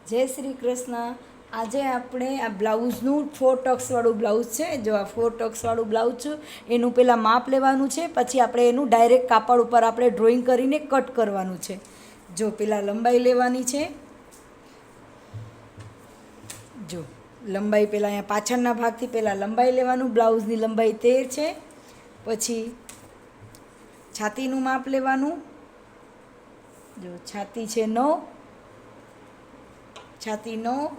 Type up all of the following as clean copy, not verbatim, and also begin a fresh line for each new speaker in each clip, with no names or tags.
જય શ્રી કૃષ્ણ. આજે આપણે આ બ્લાઉઝનું 4 ટક્સવાળું બ્લાઉઝ છે. જો આ 4 ટક્સવાળું બ્લાઉઝ છે એનું પહેલાં માપ લેવાનું છે, પછી આપણે એનું ડાયરેક્ટ કાપડ ઉપર આપણે ડ્રોઈંગ કરીને કટ કરવાનું છે. જો પહેલાં લંબાઈ લેવાની છે. જો લંબાઈ પહેલાં અહીંયા પાછળના ભાગથી પહેલાં લંબાઈ લેવાનું. બ્લાઉઝની લંબાઈ 13 છે. પછી છાતીનું માપ લેવાનું. જો છાતી છે 9, છાતી 9,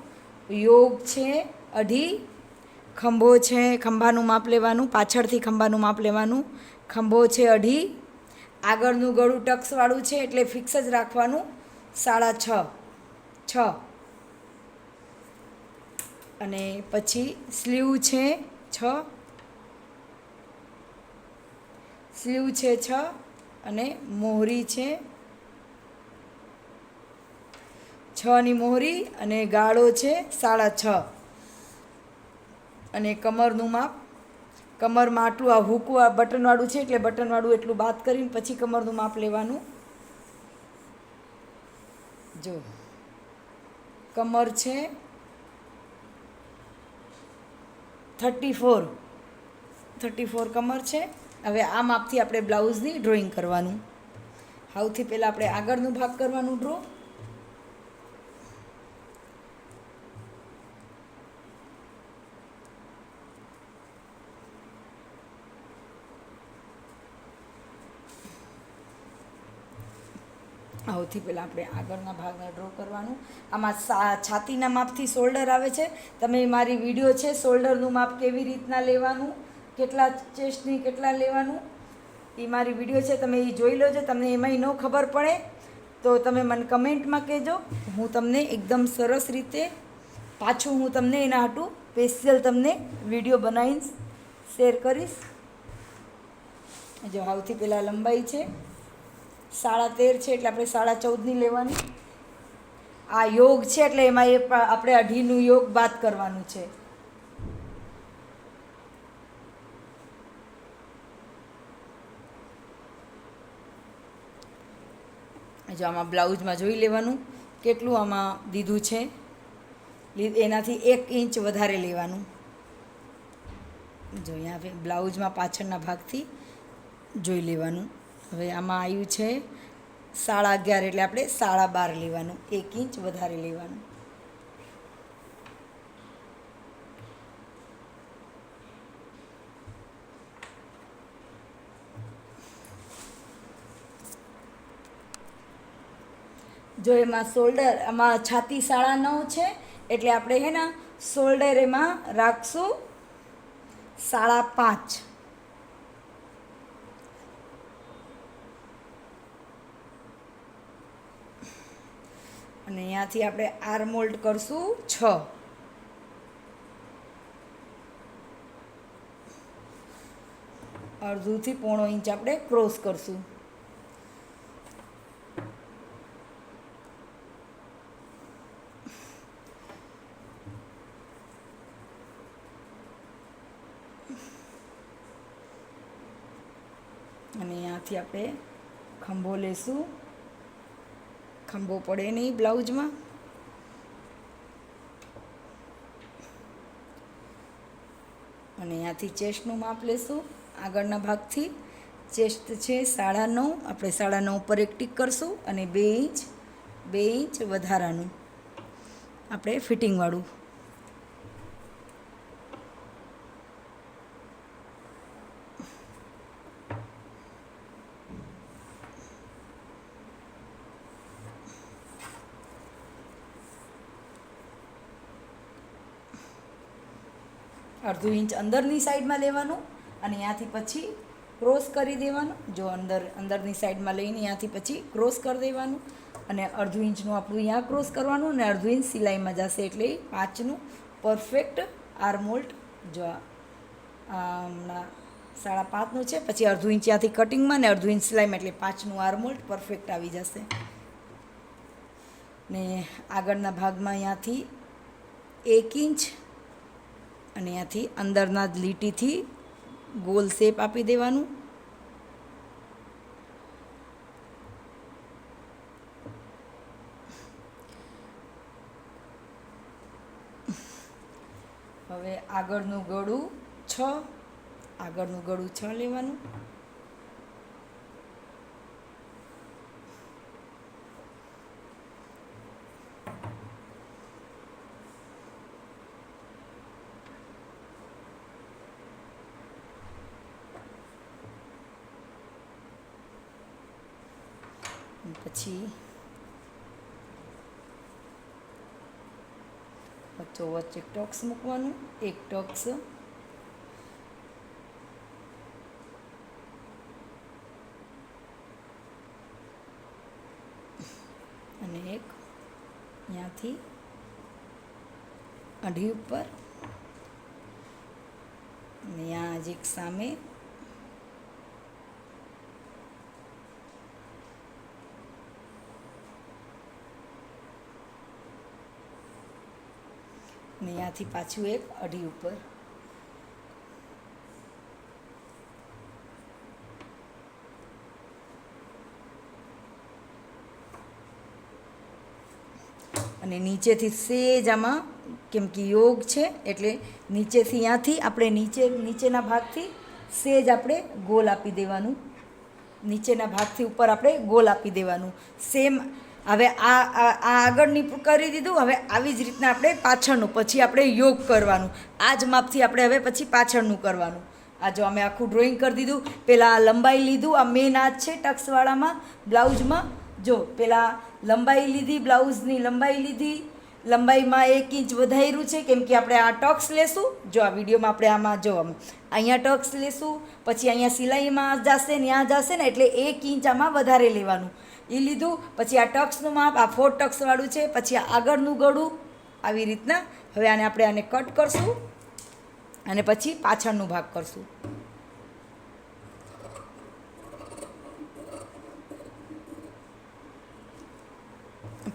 યોગ છે 2.5, ખંભો છે, ખંભાનું માપ લેવાનું, પાછળથી ખંભાનું માપ લેવાનું. ખંભો છે 2.5, આગળનું ગળું ટક્સવાળું છે એટલે ફિક્સ જ રાખવાનું 6.5, 6. અને પછી સ્લીવ છે 6, સ્લીવ છે 6, અને મોહરી છે 6ની મોહરી, અને ગાળો છે 6.5. અને કમરનું માપ, કમરમાં આટલું આ હૂક બટનવાળું છે એટલે બટનવાળું એટલું બાદ કરીને પછી કમરનું માપ લેવાનું. જો કમર છે 34 કમર છે. હવે આ માપથી આપણે બ્લાઉઝની ડ્રોઈંગ કરવાનું. સૌથી પહેલાં આપણે આગળનું ભાગ કરવાનું ડ્રો. સૌથી પહેલાં આપણે આગળના ભાગને ડ્રો કરવાનું. આમાં છાતીના માપથી શોલ્ડર આવે છે. તમે મારી વિડીયો છે શોલ્ડરનું માપ કેવી રીતના લેવાનું, કેટલા ચેસ્ટની કેટલા લેવાનું, એ મારી વિડીયો છે, તમે એ જોઈ લેજો. તમને એમાંય ન ખબર પડે તો તમે મને કમેન્ટમાં કહેજો. હું તમને એકદમ સરસ રીતે પાછું હું તમને એના હાટું સ્પેશિયલ તમને વિડીયો બનાવીને શેર કરીશ. જો સૌથી પહેલાં લંબાઈ છે 13.5 છે એટલે આપણે 14.5ની લેવાની. આ યોગ છે એટલે એમાં આપણે 2.5નું યોગ બાદ કરવાનું છે. જો આમાં બ્લાઉઝમાં જોઈ લેવાનું કેટલું આમાં દીધું છે, એનાથી 1 ઇંચ વધારે લેવાનું. જો અહીંયા બ્લાઉઝમાં પાછળના ભાગથી જોઈ લેવાનું. હવે આમાં આવ્યું છે 11.5 એટલે આપણે 12.5 લેવાનું, 1 ઇંચ વધારે લેવાનું. જો એમાં શોલ્ડર, આમાં છાતી 9.5 છે એટલે આપણે હે ને શોલ્ડર એમાં રાખશું 5.5. અને અહીંયાથી આપણે આર્મ હોલ્ડ કરશું 6. અડધુંથી 1.5 ઇંચ આપણે ક્રોસ કરશું. અને અહીંયાથી આપણે ખંભો લેશું, ખંભો પડે નહીં બ્લાઉઝમાં. અને અહીંયાથી ચેસ્ટનું માપ લેશું. આગળના ભાગથી ચેસ્ટ છે 9.5, આપણે 9.5 ઉપર એક ટીક કરશું અને 2 ઇંચ વધારાનું આપણે ફિટિંગવાળું. અડધું ઇંચ અંદરની સાઈડમાં લેવાનું અને અહીંયાથી પછી ક્રોસ કરી દેવાનું. જો અંદરની સાઈડમાં લઈને અહીંયાથી પછી ક્રોસ કરી દેવાનું અને અડધું ઇંચનું આપણું અહીંયા ક્રોસ કરવાનું અને અડધું ઇંચ સિલાઈમાં જશે એટલે 5નું પરફેક્ટ આર્મહોલ્ડ. જો હમણાં 5.5નું છે, પછી અડધું ઇંચ ત્યાંથી કટિંગમાં ને અડધું ઇંચ સિલાઈમાં એટલે 5નું આર્મહોલ્ડ પરફેક્ટ આવી જશે. ને આગળના ભાગમાં અહીંયાથી 1 ઇંચ અને અહીંયાથી અંદરના લીટીથી ગોલ શેપ આપી દેવાનું. હવે આગળનું ગળું 6, આગળનું ગળું 6 લેવાનું. પછી વચ્ચે ટક્સ મૂકવાનું, એક ટક્સ અને એક અહીંયાથી અઢી ઉપર અને અહીંયા જ એક સામે ને અહીંયાથી પાછું એક અઢી ઉપર. અને નીચેથી સેજ આમાં, કેમ કે યોગ છે એટલે નીચેથી અહીંયાથી આપણે નીચેના ભાગથી સેજ આપણે ગોલ આપી દેવાનું, નીચેના ભાગથી ઉપર આપણે ગોલ આપી દેવાનું. સેમ હવે આ આગળની કરી દીધું. હવે આવી જ રીતના આપણે પાછળનું પછી આપણે યોગ કરવાનું. આ જ માપથી આપણે હવે પછી પાછળનું કરવાનું. આ જો અમે આખું ડ્રોઈંગ કરી દીધું. પહેલાં લંબાઈ લીધું, આ મેન આ જ છે ટક્સવાળામાં બ્લાઉઝમાં. જો પહેલાં લંબાઈ લીધી, બ્લાઉઝની લંબાઈ લીધી, લંબાઈમાં 1 ઇંચ વધાર્યું છે કેમ કે આપણે આ ટક્સ લેશું. જો આ વિડીયોમાં આપણે આમાં જો અહીંયા ટક્સ લેશું, પછી અહીંયા સિલાઈમાં જશે ને ત્યાં જશે ને એટલે 1 ઇંચ આમાં વધારે લેવાનું. એ લીધું. પછી આ ટક્સનું માપ આ 4 ટક્સવાળું છે. પછી આ આગળનું ગળું આવી રીતના. હવે આપણે આને કટ કરશું અને પછી પાછળનું ભાગ કરશું.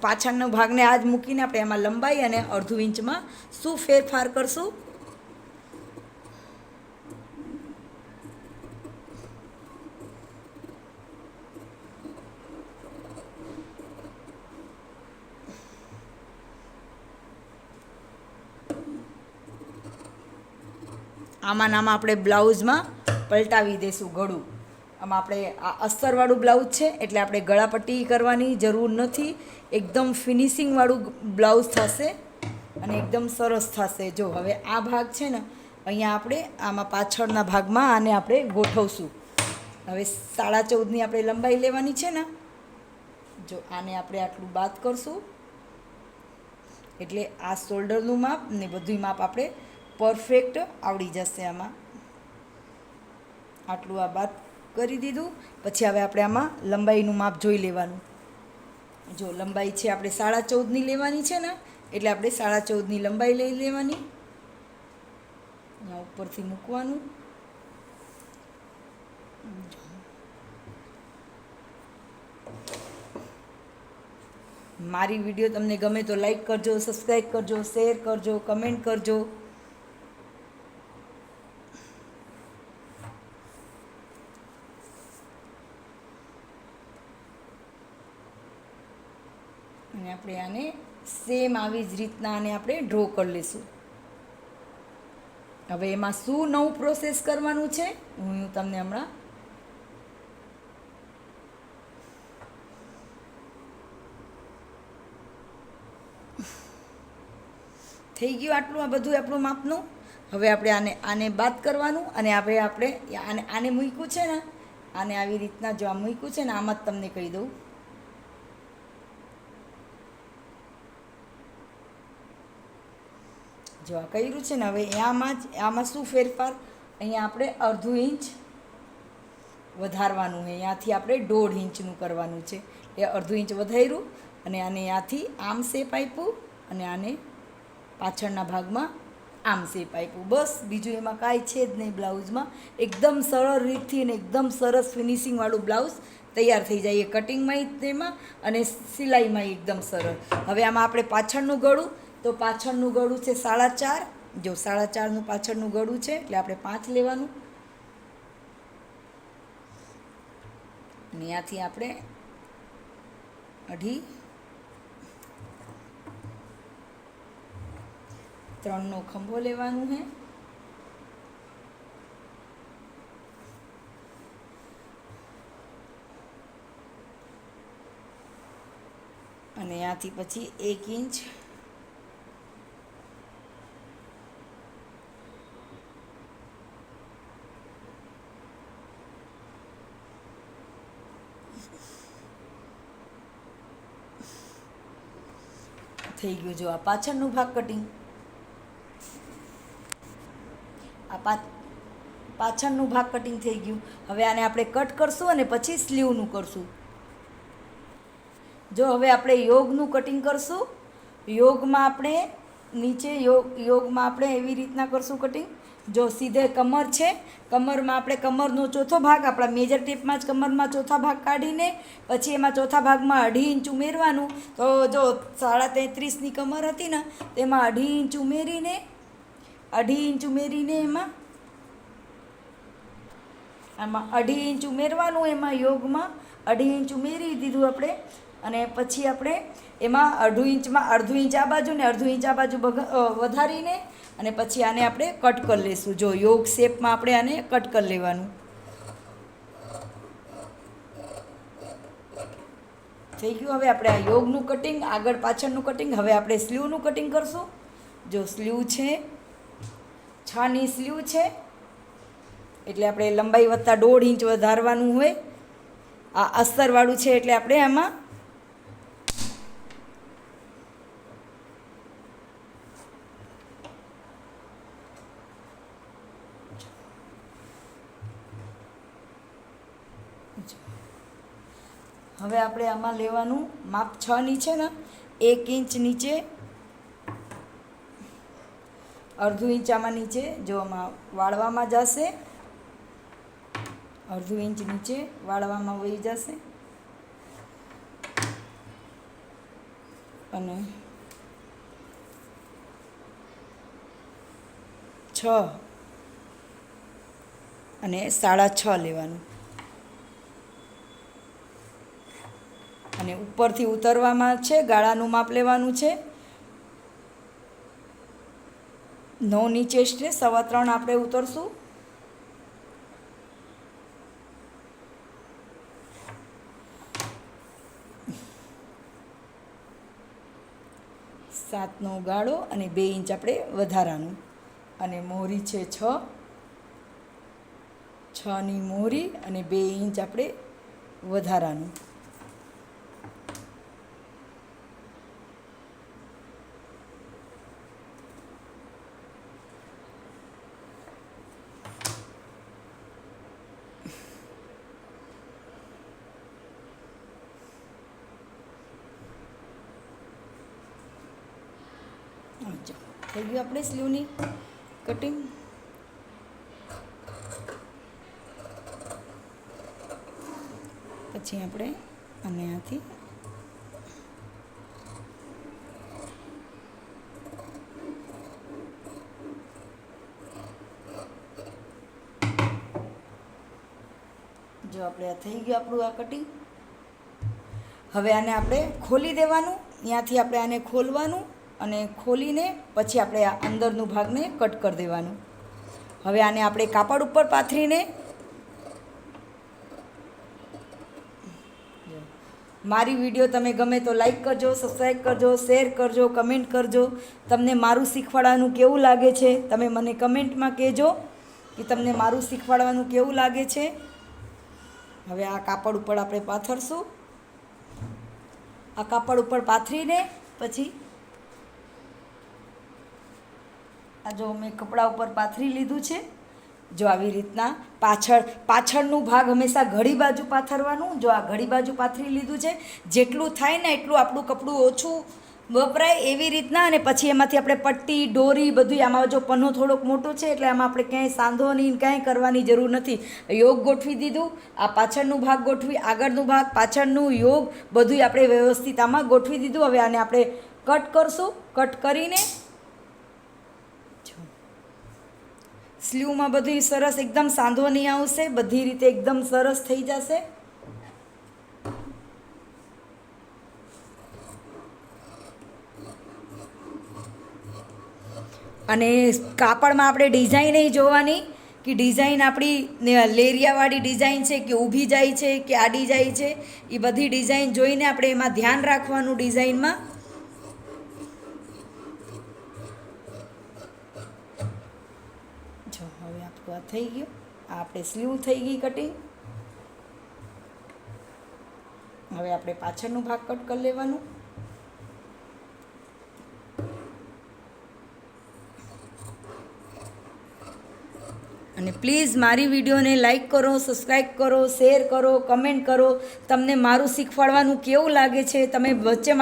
પાછળનો ભાગને આ જ મૂકીને આપણે એમાં લંબાઈ અને અડધું ઇંચમાં શું ફેરફાર કરશું. આમાં આપણે બ્લાઉઝમાં પલટાવી દઈશું ગળું. આમાં આપણે આ અસ્તરવાળું બ્લાઉઝ છે એટલે આપણે ગળાપટ્ટી કરવાની જરૂર નથી. એકદમ ફિનિશિંગવાળું બ્લાઉઝ થશે અને એકદમ સરસ થશે. જો હવે આ ભાગ છે ને અહીંયા આપણે આમાં પાછળના ભાગમાં આને આપણે ગોઠવશું. હવે 14.5ની આપણે લંબાઈ લેવાની છે ને. જો આને આપણે આટલું બાદ કરશું એટલે આ શોલ્ડરનું માપ ને બધું માપ આપણે પરફેક્ટ આવડી જશે. આમાં આટલું આ બાદ કરી દીધું. પછી હવે આપણે આમાં લંબાઈનું માપ જોઈ લેવાનું. જો લંબાઈ છે આપણે 14.5ની લેવાની છે ને એટલે આપણે 14.5ની લંબાઈ લઈ લેવાની. અહીંયા ઉપરથી મૂકવાનું. મારી વિડીયો તમને ગમે તો લાઈક કરજો, સબસ્ક્રાઈબ કરજો, શેર કરજો, કમેન્ટ કરજો. અને આપણે આને સેમ આવી જ રીતના આને આપણે ડ્રો કરી લઈશું. હવે એમાં શું નવું પ્રોસેસ કરવાનું છે હું તમને હમણાં થઈ ગયું. આટલું આ બધું આપણું માપનું. હવે આપણે આને બાદ કરવાનું અને આપણે આને મૂક્યું છે ને, આને આવી રીતના જો આ મૂક્યું છે ને આમાં જ તમને કહી દઉં. જો આ કર્યું છે ને હવે આમાં શું ફેરફાર, અહીંયા આપણે અડધું ઇંચ વધારવાનું છે. અહીંયાથી આપણે 1.5 ઇંચનું કરવાનું છે. એ અડધું ઇંચ વધાર્યું અને આને અહીંયાથી આમ શેપ આપ્યું અને આને પાછળના ભાગમાં આમ શેપ આપ્યું. બસ બીજું એમાં કાંઈ છે જ નહીં. બ્લાઉઝમાં એકદમ સરળ રીતથી અને એકદમ સરસ ફિનિશિંગવાળું બ્લાઉઝ તૈયાર થઈ જાય. એ કટિંગમાં તેમાં અને સિલાઈમાં એકદમ સરળ. હવે આમાં આપણે પાછળનું ગળું, તો પાછળનું ગળું છે 4.5. જો 4.5નું પાછળનું ગળું છે એટલે આપણે 5 લેવાનું. ત્યાંથી આપણે 1.5 3નો ખંભો લેવાનું છે. અને ત્યાંથી પછી 1 ઇંચ થઈ ગયું. જો આ પાછળનું ભાગ કટિંગ, આ પાછળનું ભાગ કટિંગ થઈ ગયું. હવે આને આપણે કટ કરશું અને પછી સ્લીવનું કરશું. જો હવે આપણે યોગનું કટિંગ કરશું. યોગમાં આપણે નીચે યોગમાં આપણે એવી રીતના કરશું કટિંગ. જો સીધે કમર છે, કમરમાં આપણે કમરનો ચોથો ભાગ આપણા મેજર ટેપમાં જ કમરમાં ચોથા ભાગ કાઢીને પછી એમાં ચોથા ભાગમાં 2.5 ઇંચ ઉમેરવાનું. તો જો 33.5ની કમર હતી ને તેમાં 2.5 ઇંચ ઉમેરીને 2.5 ઇંચ ઉમેરીને આમાં 2.5 ઇંચ ઉમેરવાનું. એમાં યોગમાં 2.5 ઇંચ ઉમેરી દીધું આપણે. અને પછી આપણે એમાં 1/2 ઇંચમાં 1/2 ઇંચ આ બાજુ ને 1/2 ઇંચ આ બાજુ વધારીને અને પછી આને આપણે કટ કરી લઈશું. જો યોગ શેપમાં આપણે આને કટ કરી લેવાનું. થઈ ગયું. હવે આપણે આ યોગનું કટિંગ, આગળ પાછળનું કટિંગ. હવે આપણે સ્લીવનું કટિંગ કરશું. જો સ્લીવ છે, 6ની સ્લીવ છે એટલે આપણે લંબાઈ વત્તા 1.5 ઇંચ વધારવાનું હોય. આ અસ્તરવાળું છે એટલે આપણે આમાં હવે આપણે આમાં લેવાનું માપ 6ની છે ને 1 ઇંચ નીચે, 1/2 ઇંચ આમાં નીચે. જો આમાં વાળવામાં જશે, 1/2 ઇંચ નીચે વાળવામાં વહી જશે. અને 6 અને 6.5 લેવાનું. અને ઉપરથી ઉતરવામાં છે, ગાળાનું માપ લેવાનું છે. 9ની ચેસ્ટ છે, 3.25 આપણે ઉતરશું. 7નો ગાળો અને 2 ઇંચ આપણે વધારાનું. અને મોહરી છે 6ની મોહરી અને 2 ઇંચ આપણે વધારાનું. થઈ ગયું આપણે સ્લીવની કટિંગ. પછી આપણે અને આથી જો આપણે આ થઈ ગયું આપણું આ કટિંગ. હવે આને આપણે ખોલી દેવાનું. ત્યાંથી આપણે આને ખોલવાનું અને ખોલીને પછી આપણે આ અંદરનું ભાગને કટ કરી દેવાનું. હવે આને આપણે કાપડ ઉપર પાથરીને, મારી વિડીયો તમે ગમે તો લાઈક કરજો, સબસ્ક્રાઈબ કરજો, શેર કરજો, કમેન્ટ કરજો. તમને મારું શીખવાડવાનું કેવું લાગે છે તમે મને કમેન્ટમાં કહેજો કે તમને મારું શીખવાડવાનું કેવું લાગે છે. હવે આ કાપડ ઉપર આપણે પાથરશું. આ કાપડ ઉપર પાથરીને પછી આ જો મેં કપડા ઉપર પાથરી લીધું છે. જો આવી રીતના પાછળનું ભાગ હંમેશા ઘડી બાજુ પાથરવાનું. જો આ ઘડી બાજુ પાથરી લીધું છે. જેટલું થાય ને એટલું આપણું કપડું ઓછું વપરાય એવી રીતના. અને પછી એમાંથી આપણે પટ્ટી, દોરી બધું, આમાં જો પન્નો થોડોક મોટો છે એટલે આમાં આપણે ક્યાંય સાંધો નહીં, કાંઈ કરવાની જરૂર નથી. યોગ ગોઠવી દીધું. આ પાછળનું ભાગ ગોઠવી, આગળનું ભાગ, પાછળનું યોગ બધું આપણે વ્યવસ્થિત આમાં ગોઠવી દીધું. હવે આને આપણે કટ કરશું. કટ કરીને સ્લીવમાં બધું સરસ એકદમ સાંધો નહીં આવશે, બધી રીતે એકદમ સરસ થઈ જશે. અને કાપડમાં આપણે ડિઝાઇન નહીં જોવાની કે ડિઝાઇન આપણી લેરિયાવાળી ડિઝાઇન છે કે ઊભી જાય છે કે આડી જાય છે, એ બધી ડિઝાઇન જોઈને આપણે એમાં ધ્યાન રાખવાનું ડિઝાઇનમાં. જો હવે આપણું આ થઈ ગયું. આ આપણે સ્લીવ થઈ ગઈ કટિંગ. હવે આપણે પાછળનો ભાગ કટ કરી લેવાનું. અને પ્લીઝ મારી વિડીયોને લાઈક કરો, સબસ્ક્રાઈબ કરો, શેર કરો, કમેન્ટ કરો. તમને મારું શીખવાડવાનું કેવું લાગે છે? તમે વચ્ચે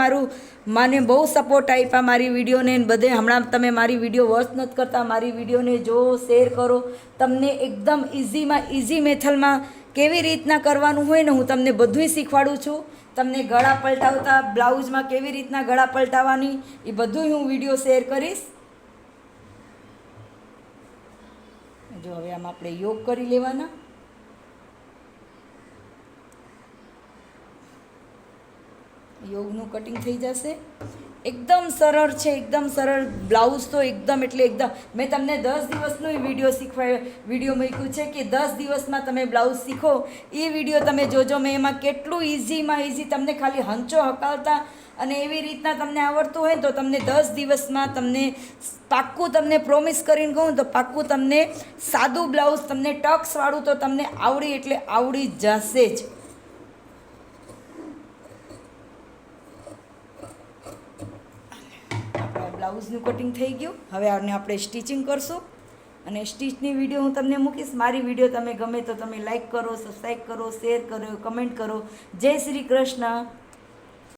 મને બહુ સપોર્ટ આપ્યા મારી વિડીયોને. બધે હમણાં તમે મારી વિડીયો વોચ નથી કરતા, મારી વિડીયોને જુઓ, શેર કરો. તમને એકદમ ઇઝી મેથડમાં કેવી રીતના કરવાનું હોય ને, હું તમને બધુંય શીખવાડું છું. તમને ગળા પલટાવતા, બ્લાઉઝમાં કેવી રીતના ગળા પલટાવવાની, એ બધુંય હું વિડીયો શેર કરીશ. જો હવે આમાં આપણે યોગ કરી લેવાના. યોગનું કટિંગ થઈ જશે. એકદમ સરળ છે, એકદમ સરળ બ્લાઉઝ તો એકદમ મેં તમને 10 દિવસનો વિડીયો મૂક્યું છે કે 10 દિવસમાં તમે બ્લાઉઝ શીખો. એ વિડીયો તમે જોજો. મેં એમાં કેટલું ઇઝીમાં ઇઝી તમને ખાલી હંચો હકાવતા અને એવી રીતના તમને આવડતું હોય તો તમને 10 દિવસમાં તમને પાક્કું તમને પ્રોમિસ કરીને કહું તો પાક્કું તમને સાદું બ્લાઉઝ તમને ટક્સવાળું તો તમને આવડી જશે જ. આપણા બ્લાઉઝનું કટિંગ થઈ ગયું. હવે આને આપણે સ્ટિચિંગ કરશું અને સ્ટીચની વિડીયો હું તમને મૂકીશ. મારી વિડીયો તમે ગમે તો તમે લાઈક કરો, સબસ્ક્રાઈબ કરો, શેર કરો, કમેન્ટ કરો. જય શ્રી કૃષ્ણ.